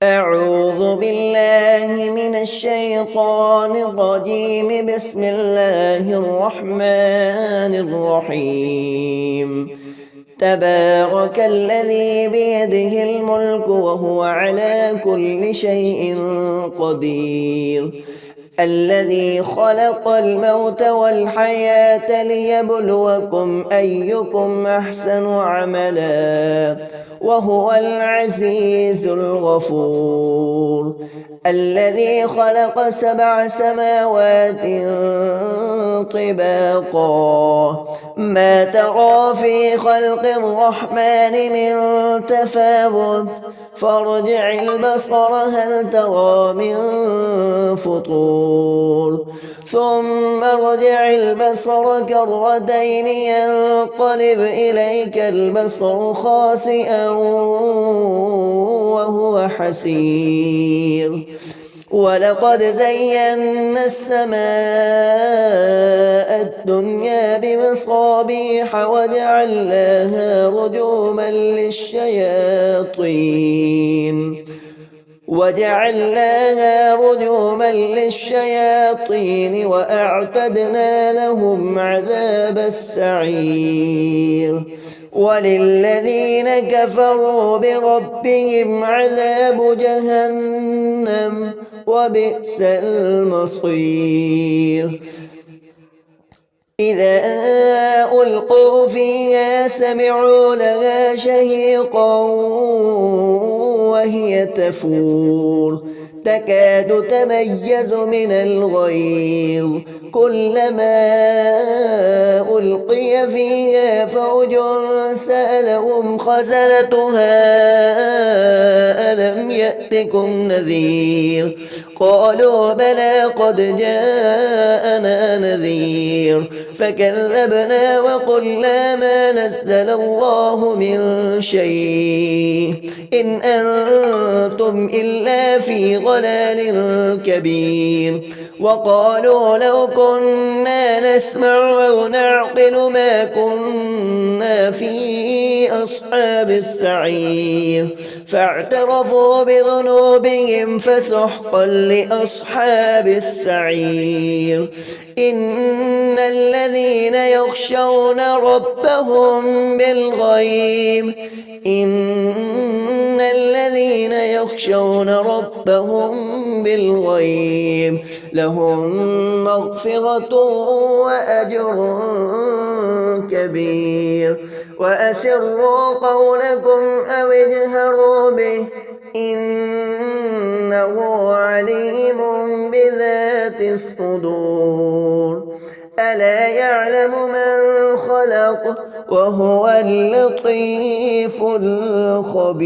أعوذ بالله من الشيطان الرجيم. بسم الله الرحمن الرحيم. تبارك الذي بيده الملك وهو على كل شيء قدير. الذي خلق الموت والحياة ليبلوكم أيكم أحسن عملا وهو العزيز الغفور. الذي خلق 7 سماوات طباقا ما ترى في خلق الرحمن من تفاوت فارجع البصر هل ترى من فطور ثم ارجع البصر كرتين ينقلب إليك البصر خاسئا وهو حسير. ولقد زينا السماء الدنيا بمصابيح وجعلناها رجوما للشياطين وأعتدنا لهم عذاب السعير. وللذين كفروا بربهم عذاب جهنم وبئس المصير. إذا ألقوا فيها سمعوا لها شهيقا وهي تفور تكاد تميز من الغيظ كلما ألقي فيها فوج سألهم خزنتها ألم يأتكم نذير قالوا بلى قد جاءنا نذير فكذبنا وقلنا ما نزل الله من شيء إن أنتم إلا في ضلال كبير. وقالوا لو كنا نسمع أو نعقل ما كنا في أصحاب السعير فاعترفوا بذنوبهم فسحقا لأصحاب السعير. إن الذين يخشون ربهم بالغيب لهم مغفرة وأجر كبير. وأسروا قولكم أو اجهروا به إنه عليم بذات الصدور. ألا يعلم من خلق وهو اللطيف الخبير.